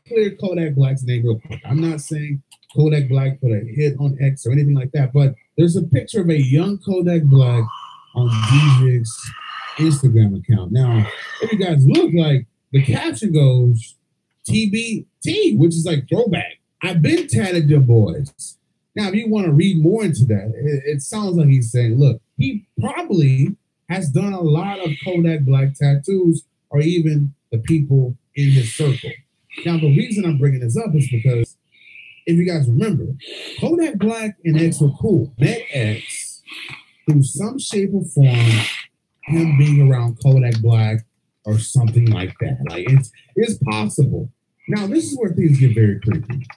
clear Kodak Black's name real quick. I'm not saying Kodak Black put a hit on X or anything like that, but there's a picture of a young Kodak Black on DJ's Instagram account. Now, if you guys look, like the caption goes TBT, which is like throwback. I've been tatted your boys. Now, if you want to read more into that, it sounds like he's saying, look, he probably has done a lot of Kodak Black tattoos, or even the people in his circle. Now, the reason I'm bringing this up is because if you guys remember, Kodak Black and X were cool. Met X through some shape or form, him being around Kodak Black or something like that. Like it's possible. Now, this is where things get very creepy.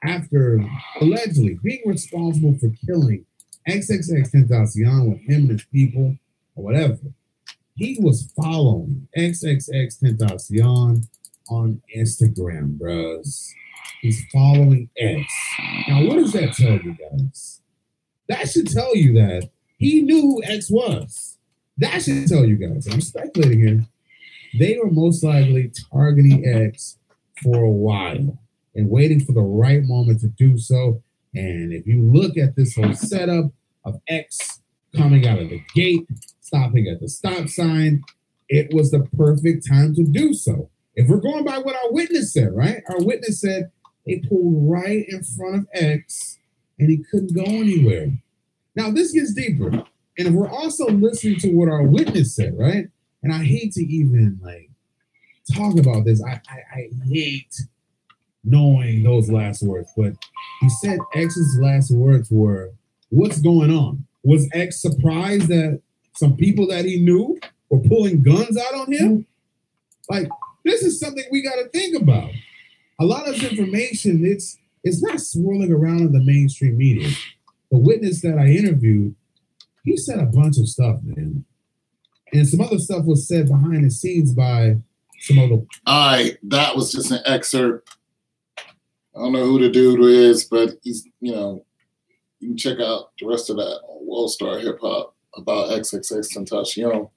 After allegedly being responsible for killing XXX Tentacion with him and his people or whatever, he was following XXX Tentacion on Instagram, bros. He's following X. Now, what does that tell you guys? That should tell you that he knew who X was. That should tell you guys. I'm speculating here. They were most likely targeting X for a while and waiting for the right moment to do so. And if you look at this whole setup of X coming out of the gate, stopping at the stop sign, it was the perfect time to do so. If we're going by what our witness said, right? Our witness said they pulled right in front of X and he couldn't go anywhere. Now, this gets deeper. And if we're also listening to what our witness said, right? And I hate to even like talk about this. I hate knowing those last words, but he said X's last words were, "What's going on?" Was X surprised that some people that he knew were pulling guns out on him? Like, this is something we got to think about. A lot of this information, it's not swirling around in the mainstream media. The witness that I interviewed, he said a bunch of stuff, man. And some other stuff was said behind the scenes by some other. All right, that was just an excerpt. I don't know who the dude is, but he's, you can check out the rest of that on World Star Hip Hop about XXX Tentacion,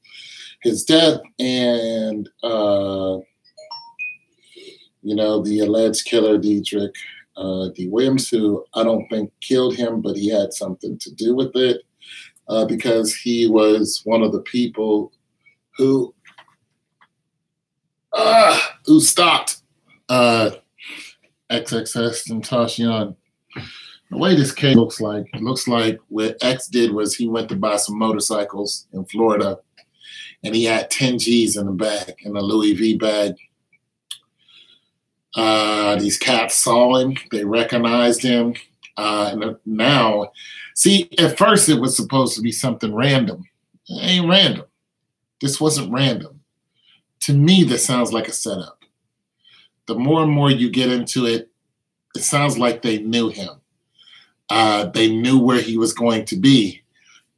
his death, and the alleged killer Dietrich D. Williams, who I don't think killed him, but he had something to do with it because he was one of the people who stopped XXX Tentacion. The way this case looks like, it looks like what X did was he went to buy some motorcycles in Florida, and he had 10 G's in the bag, in a Louis V bag. These cats saw him. They recognized him. And now, see, at first it was supposed to be something random. It ain't random. This wasn't random. To me, this sounds like a setup. The more and more you get into it, it sounds like they knew him. They knew where he was going to be.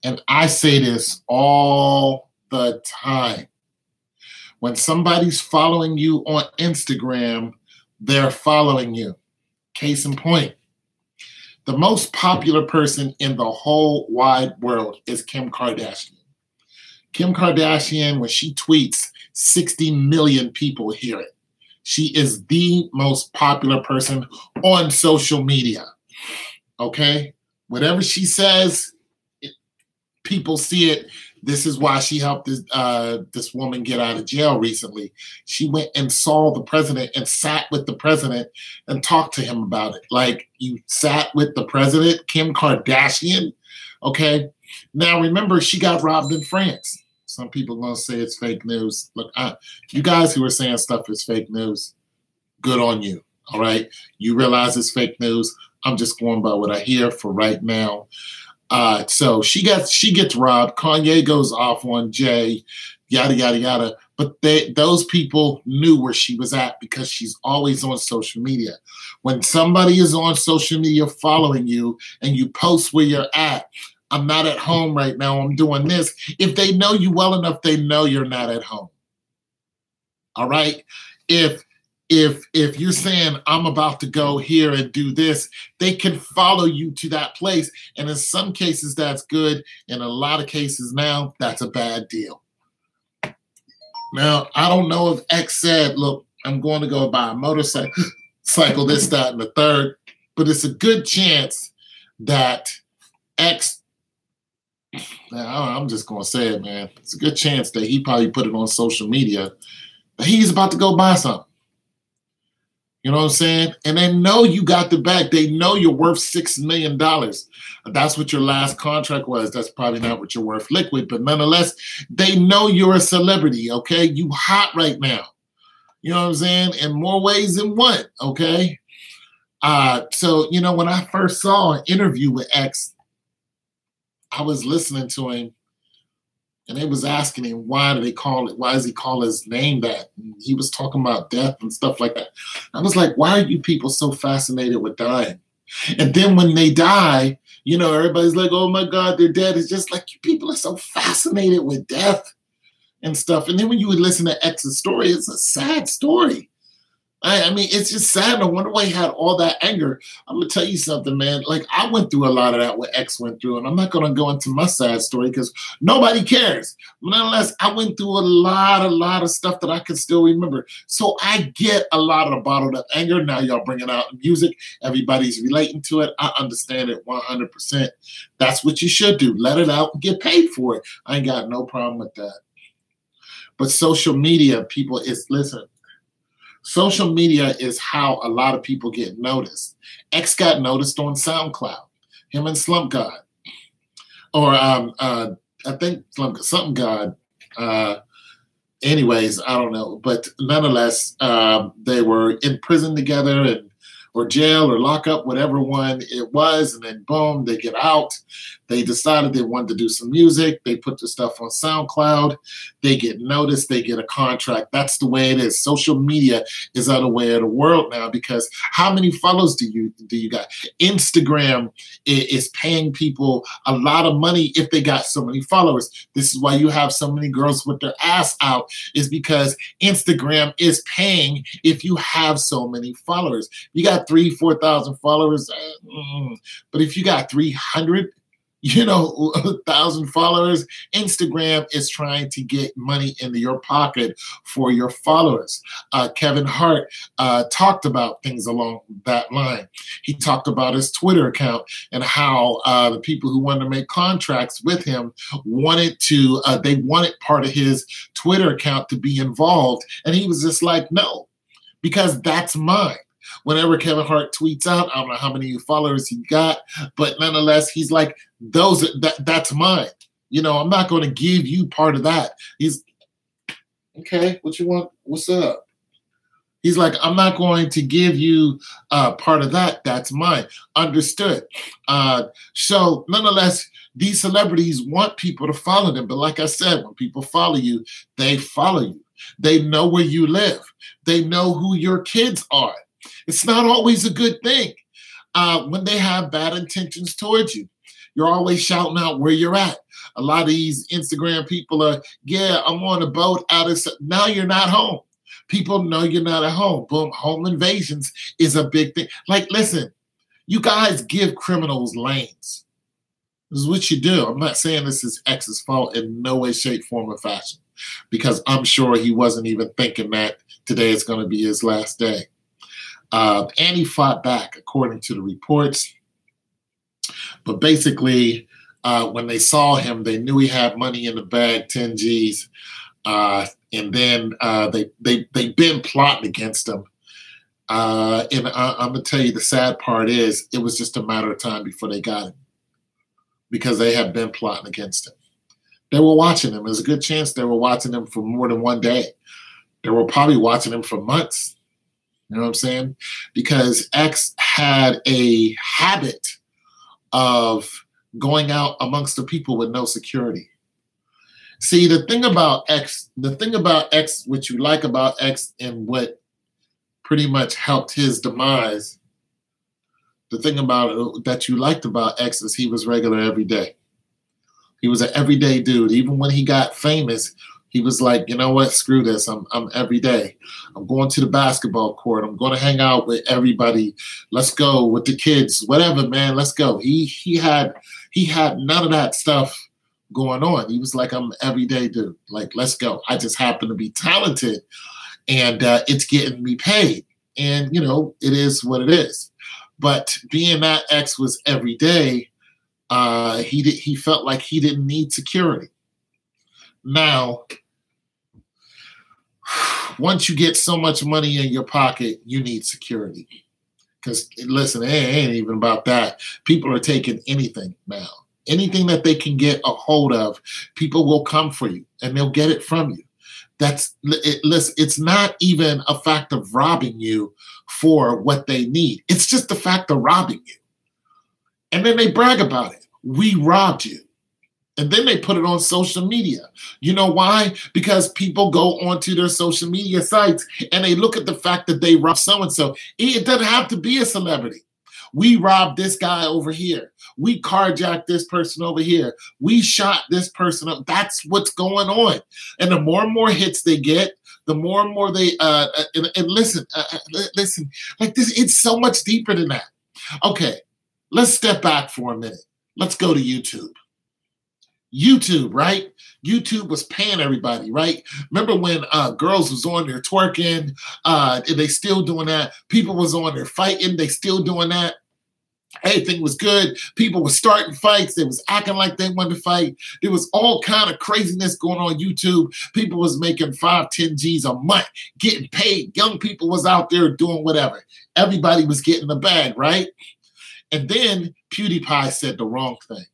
And I say this all the time. When somebody's following you on Instagram, they're following you. Case in point, the most popular person in the whole wide world is Kim Kardashian. Kim Kardashian, when she tweets, 60 million people hear it. She is the most popular person on social media. Okay? Whatever she says, people see it. This is why she helped this woman get out of jail recently. She went and saw the president and sat with the president and talked to him about it. Like, you sat with the president, Kim Kardashian? Okay? Now, remember, she got robbed in France. Some people are going to say it's fake news. Look, you guys who are saying stuff is fake news, good on you, all right? You realize it's fake news. I'm just going by what I hear for right now. So she gets robbed. Kanye goes off on Jay, yada, yada, yada. But those people knew where she was at because she's always on social media. When somebody is on social media following you and you post where you're at, I'm not at home right now, I'm doing this. If they know you well enough, they know you're not at home. All right? If you're saying, I'm about to go here and do this, they can follow you to that place. And in some cases, that's good. In a lot of cases now, that's a bad deal. Now, I don't know if X said, look, I'm going to go buy a motorcycle, this, that, and the third. But it's a good chance that X, I'm just going to say it, man. It's a good chance that he probably put it on social media that he's about to go buy something. You know what I'm saying? And they know you got the bag. They know you're worth $6 million. That's what your last contract was. That's probably not what you're worth liquid, but nonetheless, they know you're a celebrity, okay? You hot right now. You know what I'm saying? In more ways than one, okay? So, you know, when I first saw an interview with X, I was listening to him, and they was asking him, why does he call his name that? And he was talking about death and stuff like that. I was like, why are you people so fascinated with dying? And then when they die, you know, everybody's like, oh my God, they're dead. It's just like, you people are so fascinated with death and stuff. And then when you would listen to X's story, it's a sad story. I mean, it's just sad. No wonder why he had all that anger. I'm going to tell you something, man. Like, I went through a lot of that, what X went through, and I'm not going to go into my sad story because nobody cares. But nonetheless, I went through a lot of stuff that I can still remember. So I get a lot of the bottled up anger. Now y'all bring it out in music. Everybody's relating to it. I understand it 100%. That's what you should do. Let it out and get paid for it. I ain't got no problem with that. But social media, social media is how a lot of people get noticed. X got noticed on SoundCloud, him and Slump God. Or I think something God. Anyways, I don't know. But nonetheless, they were in prison together or jail or lockup, whatever one it was. And then boom, they get out. They decided they wanted to do some music. They put the stuff on SoundCloud. They get noticed. They get a contract. That's the way it is. Social media is the way of the world now because how many followers do you got? Instagram is paying people a lot of money if they got so many followers. This is why you have so many girls with their ass out is because Instagram is paying if you have so many followers. You got 3,000, 4,000 followers, but if you got 300, 1,000 followers, Instagram is trying to get money into your pocket for your followers. Kevin Hart talked about things along that line. He talked about his Twitter account and how the people who wanted to make contracts with him wanted part of his Twitter account to be involved. And he was just like, no, because that's mine. Whenever Kevin Hart tweets out, I don't know how many followers he got, but nonetheless, he's like, that's mine. I'm not going to give you part of that. He's, okay, what you want? What's up? He's like, I'm not going to give you part of that. That's mine. Understood. So nonetheless, these celebrities want people to follow them. But like I said, when people follow you, they follow you. They know where you live. They know who your kids are. It's not always a good thing when they have bad intentions towards you. You're always shouting out where you're at. A lot of these Instagram people are, yeah, I'm on a boat out of, now you're not home. People know you're not at home. Boom, home invasions is a big thing. Like, listen, you guys give criminals lanes. This is what you do. I'm not saying this is X's fault in no way, shape, form, or fashion, because I'm sure he wasn't even thinking that today is going to be his last day. And he fought back, according to the reports. But basically, when they saw him, they knew he had money in the bag, 10 G's. And then they've been plotting against him. And I'm going to tell you, the sad part is it was just a matter of time before they got him, because they had been plotting against him. They were watching him. There's a good chance they were watching him for more than one day. They were probably watching him for months. You know what I'm saying? Because X had a habit of going out amongst the people with no security. See, the thing about X, what you like about X and what pretty much helped his demise, the thing about it that you liked about X is he was regular every day. He was an everyday dude. Even when he got famous, he was like, you know what? Screw this. I'm every day. I'm going to the basketball court. I'm going to hang out with everybody. Let's go with the kids. Whatever, man. Let's go. He had none of that stuff going on. He was like, I'm an everyday dude. Like, let's go. I just happen to be talented and it's getting me paid. And, you know, it is what it is. But being that X was every day, he felt like he didn't need security. Now, once you get so much money in your pocket, you need security. Because, listen, it ain't even about that. People are taking anything now. Anything that they can get a hold of, people will come for you, and they'll get it from you. Listen, it's not even a fact of robbing you for what they need. It's just the fact of robbing you. And then they brag about it. We robbed you. And then they put it on social media. You know why? Because people go onto their social media sites and they look at the fact that they robbed so-and-so. It doesn't have to be a celebrity. We robbed this guy over here. We carjacked this person over here. We shot this person up. That's what's going on. And the more and more hits they get, the more and more they listen, like this, it's so much deeper than that. Okay, let's step back for a minute. Let's go to YouTube. YouTube, right? YouTube was paying everybody, right? Remember when girls was on there twerking, and they still doing that. People was on there fighting, they still doing that. Everything was good. People were starting fights. They was acting like they wanted to fight. There was all kind of craziness going on YouTube. People was making 5, 10 G's a month, getting paid. Young people was out there doing whatever. Everybody was getting the bag, right? And then PewDiePie said the wrong thing.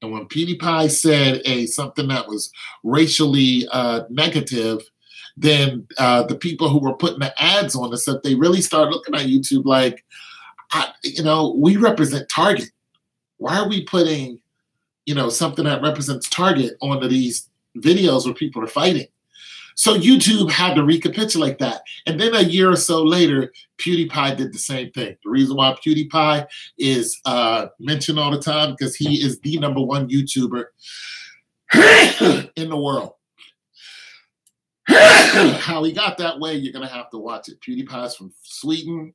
And when PewDiePie said something that was racially negative, then the people who were putting the ads on this, they really started looking at YouTube like, we represent Target. Why are we putting, something that represents Target onto these videos where people are fighting? So YouTube had to recapitulate that. And then a year or so later, PewDiePie did the same thing. The reason why PewDiePie is mentioned all the time because he is the #1 YouTuber in the world. How he got that way, you're going to have to watch it. PewDiePie's from Sweden,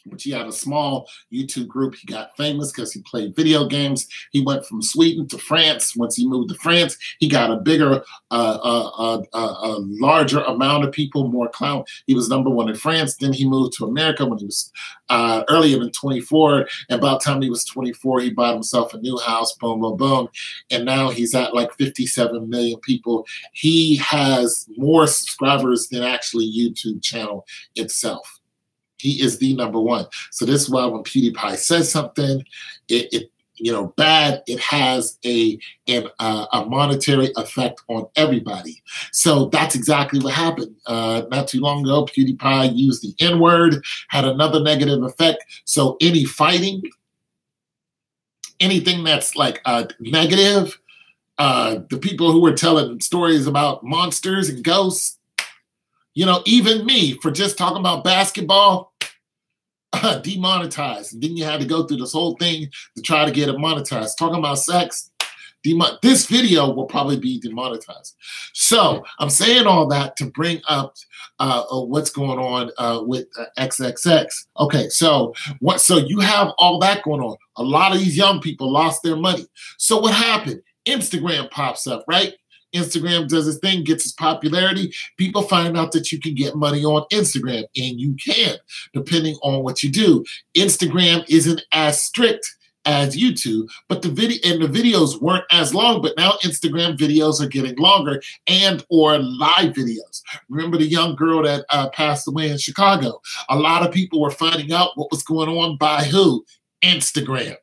which he had a small YouTube group. He got famous because he played video games. He went from Sweden to France. Once he moved to France, he got a bigger, a larger amount of people, more clout. He was #1 in France. Then he moved to America when he was earlier than 24. And by the time he was 24, he bought himself a new house, boom, boom, boom. And now he's at like 57 million people. He has more subscribers than actually YouTube channel itself. He is the #1. So this is why when PewDiePie says something, it bad, it has a monetary effect on everybody. So that's exactly what happened. Not too long ago, PewDiePie used the N-word, had another negative effect. So any fighting, anything that's like negative, the people who were telling stories about monsters and ghosts, even me for just talking about basketball, demonetized. And then you had to go through this whole thing to try to get it monetized. Talking about sex, this video will probably be demonetized. So I'm saying all that to bring up what's going on with XXX. Okay, so you have all that going on. A lot of these young people lost their money. So what happened? Instagram pops up, right? Instagram does its thing, gets its popularity. People find out that you can get money on Instagram, and you can, depending on what you do. Instagram isn't as strict as YouTube, but the videos weren't as long, but now Instagram videos are getting longer or live videos. Remember the young girl that passed away in Chicago? A lot of people were finding out what was going on by who? Instagram.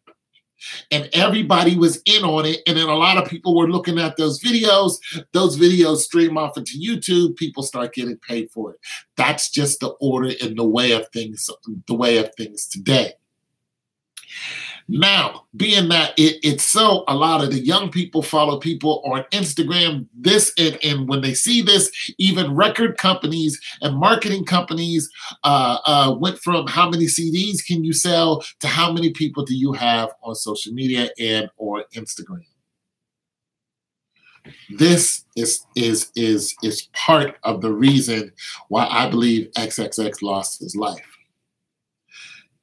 And everybody was in on it. And then a lot of people were looking at those videos. Those videos stream off into YouTube. People start getting paid for it. That's just the order and the way of things today. Now, being that it's so, a lot of the young people follow people on Instagram, and when they see this, even record companies and marketing companies went from how many CDs can you sell to how many people do you have on social media and or Instagram. This is part of the reason why I believe XXX lost his life.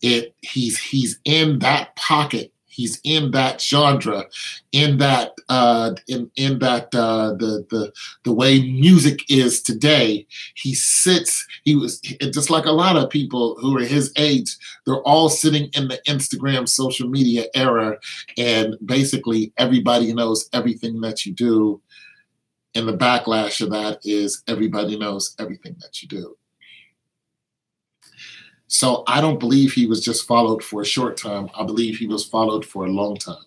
He's in that pocket He's in that genre, in that the way music is today. He was just like a lot of people who are his age. They're all sitting in the Instagram social media era, and basically everybody knows everything that you do. And the backlash of that is everybody knows everything that you do. So I don't believe he was just followed for a short time. I believe he was followed for a long time.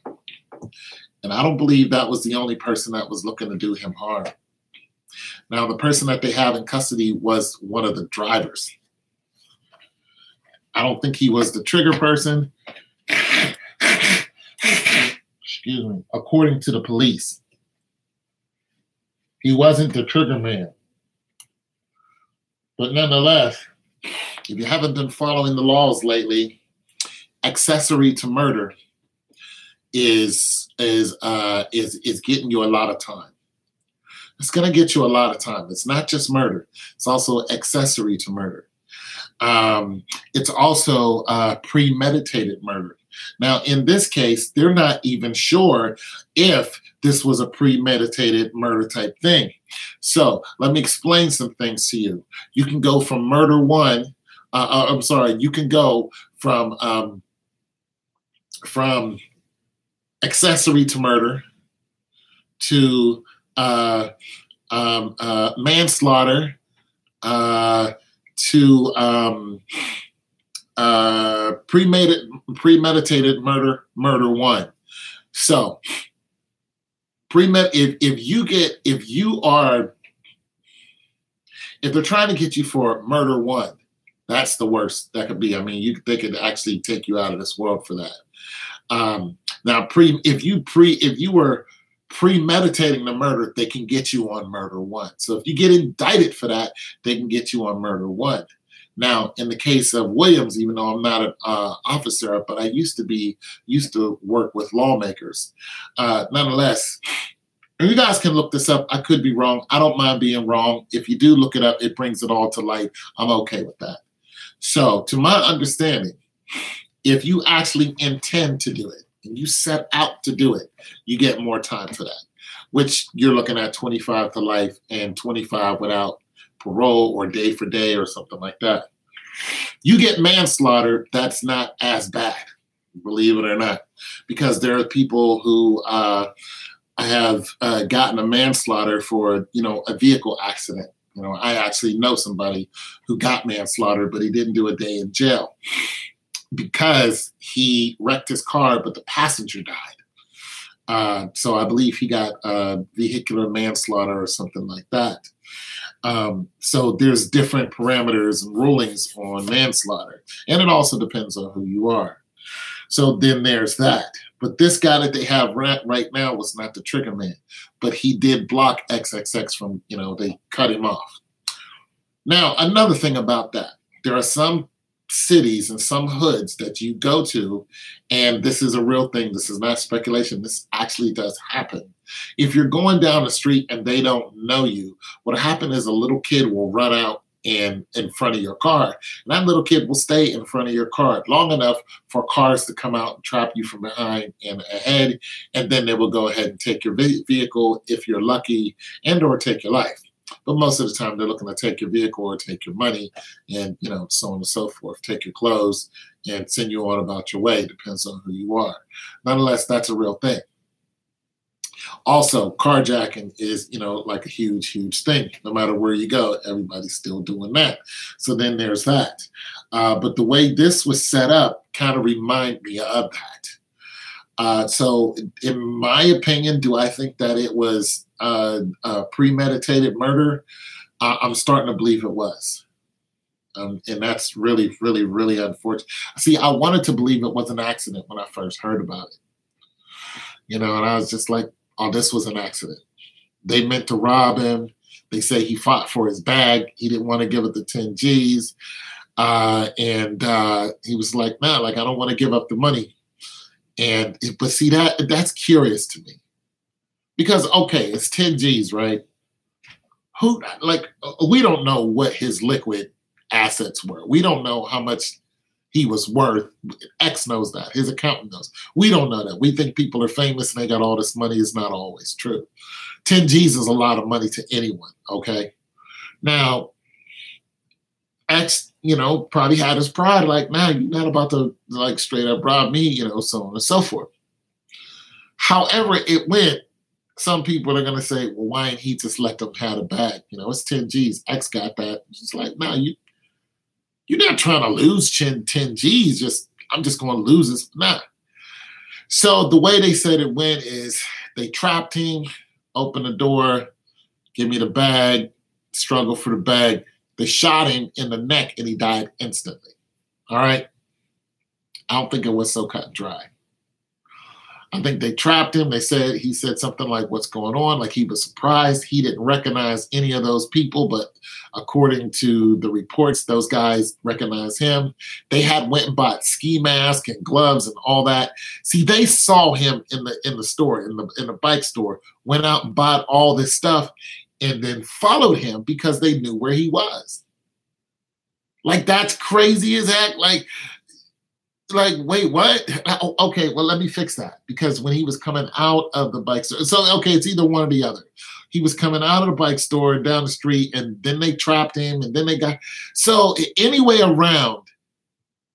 And I don't believe that was the only person that was looking to do him harm. Now, the person that they have in custody was one of the drivers. I don't think he was the trigger person. Excuse me. According to the police, he wasn't the trigger man. But nonetheless, if you haven't been following the laws lately, accessory to murder is getting you a lot of time. It's going to get you a lot of time. It's not just murder. It's also accessory to murder. It's also premeditated murder. Now, in this case, they're not even sure if this was a premeditated murder type thing. So let me explain some things to you. You can go from murder one. You can go from accessory to murder to manslaughter to premeditated murder one. So if they're trying to get you for murder one, that's the worst that could be. I mean, they could actually take you out of this world for that. Now, if you were premeditating the murder, they can get you on murder one. So if you get indicted for that, they can get you on murder one. Now, in the case of Williams, even though I'm not an officer, but I used to work with lawmakers. Nonetheless, and you guys can look this up. I could be wrong. I don't mind being wrong. If you do look it up, it brings it all to light. I'm okay with that. So, to my understanding, if you actually intend to do it and you set out to do it, you get more time for that, which you're looking at 25 to life and 25 without parole or day for day or something like that. You get manslaughter, that's not as bad, believe it or not, because there are people who have gotten a manslaughter for, a vehicle accident. I actually know somebody who got manslaughter, but he didn't do a day in jail because he wrecked his car, but the passenger died. So I believe he got vehicular manslaughter or something like that. So there's different parameters and rulings on manslaughter, and it also depends on who you are. So then there's that. But this guy that they have right now was not the trigger man, but he did block XXX from, they cut him off. Now, another thing about that, there are some cities and some hoods that you go to, and this is a real thing. This is not speculation. This actually does happen. If you're going down the street and they don't know you, what happens is a little kid will run out in front of your car. And that little kid will stay in front of your car long enough for cars to come out and trap you from behind and ahead. And then they will go ahead and take your vehicle if you're lucky, and or take your life. But most of the time they're looking to take your vehicle or take your money and, so on and so forth, take your clothes and send you on about your way. Depends on who you are. Nonetheless, that's a real thing. Also, carjacking is, like a huge, huge thing. No matter where you go, everybody's still doing that. So then there's that. But the way this was set up kind of remind me of that. So in my opinion, do I think that it was a premeditated murder? I'm starting to believe it was. And that's really, really, really unfortunate. See, I wanted to believe it was an accident when I first heard about it. And I was just like, oh, this was an accident. They meant to rob him. They say he fought for his bag. He didn't want to give it the 10 G's. And he was like, no, I don't want to give up the money. But see, that's curious to me. Because, okay, it's 10 G's, right? We don't know what his liquid assets were. We don't know how much he was worth. X knows that. His accountant knows. We don't know that. We think people are famous and they got all this money. It's not always true. 10 G's is a lot of money to anyone, okay? Now, X, probably had his pride, like, nah, you're not about to, like, straight up rob me, so on and so forth. However it went, some people are going to say, well, why didn't he just let them have a bag? It's 10 G's. X got that. It's like, nah, you're not trying to lose 10 G's. I'm just going to lose this. Nah. So the way they said it went is they trapped him, opened the door, give me the bag, struggle for the bag. They shot him in the neck and he died instantly. All right? I don't think it was so cut and dry. I think they trapped him. He said something like, what's going on? Like he was surprised. He didn't recognize any of those people, but according to the reports, those guys recognized him. They had went and bought ski mask and gloves and all that. See, they saw him in the store, in the bike store, went out and bought all this stuff and then followed him because they knew where he was. Like, that's crazy as heck. Like, wait, what? Okay, well, let me fix that. Because when he was coming out of the bike store, so, okay, it's either one or the other. He was coming out of the bike store down the street, and then they trapped him, and then they got... So any way around,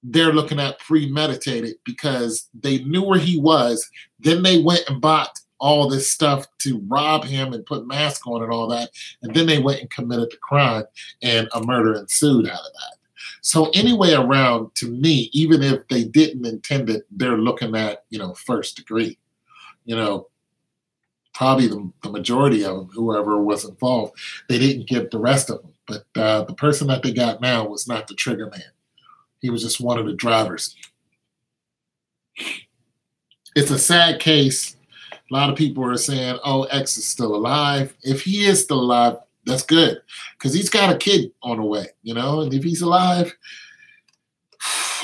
they're looking at premeditated because they knew where he was. Then they went and bought all this stuff to rob him and put mask on and all that. And then they went and committed the crime, and a murder ensued out of that. So anyway around, to me, even if they didn't intend it, they're looking at, first degree. Probably the majority of them, whoever was involved, they didn't get the rest of them. But the person that they got now was not the trigger man. He was just one of the drivers. It's a sad case. A lot of people are saying, oh, X is still alive. If he is still alive, that's good, because he's got a kid on the way, and if he's alive,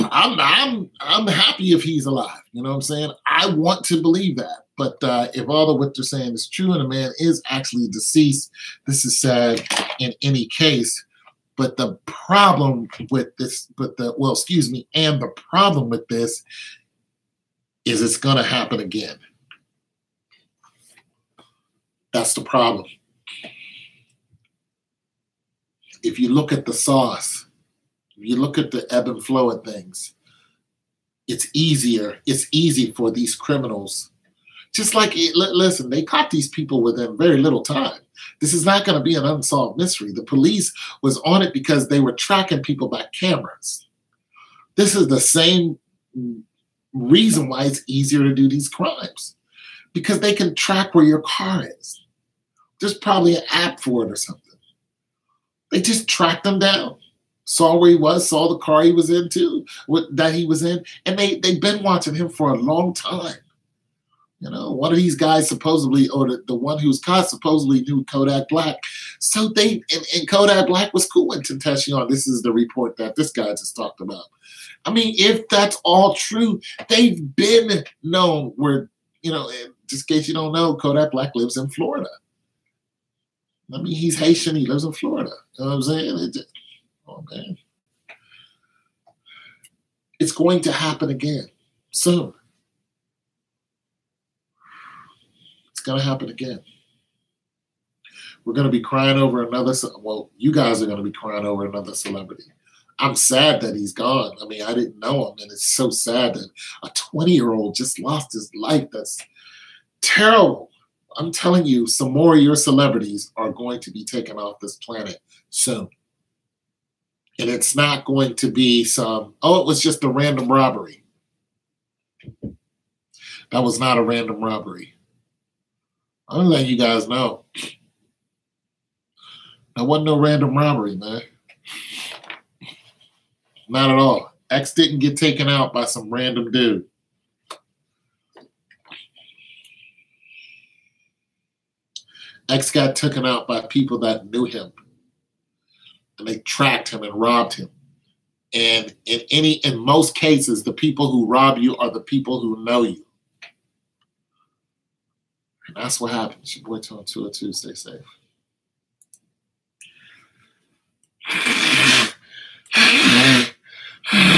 I'm happy if he's alive. You know what I'm saying? I want to believe that. But if all of what they're saying is true and the man is actually deceased, this is sad in any case. But the problem with this, and the problem with this is it's going to happen again. That's the problem. If you look at the sauce, if you look at the ebb and flow of things, it's easy for these criminals. Just like, listen, they caught these people within very little time. This is not going to be an unsolved mystery. The police was on it because they were tracking people by cameras. This is the same reason why it's easier to do these crimes, because they can track where your car is. There's probably an app for it or something. They just tracked him down, saw where he was, saw the car he was in too, that he was in, and they've been watching him for a long time. One of these guys supposedly, or the one who was caught supposedly knew Kodak Black. So and Kodak Black was cool with Tentacion. This is the report that this guy just talked about. I mean, if that's all true, they've been known where, just in case you don't know, Kodak Black lives in Florida. I mean, he's Haitian. He lives in Florida. You know what I'm saying? Oh, man. It's going to happen again soon. It's going to happen again. We're going to be crying over you guys are going to be crying over another celebrity. I'm sad that he's gone. I mean, I didn't know him, and it's so sad that a 20-year-old just lost his life. That's terrible. I'm telling you, some more of your celebrities are going to be taken off this planet soon. And it's not going to be it was just a random robbery. That was not a random robbery. I'm letting you guys know. That wasn't no random robbery, man. Not at all. X didn't get taken out by some random dude. X got taken out by people that knew him. And they tracked him and robbed him. And in most cases, the people who rob you are the people who know you. And that's what happens. Your boy Tone 202. Stay safe.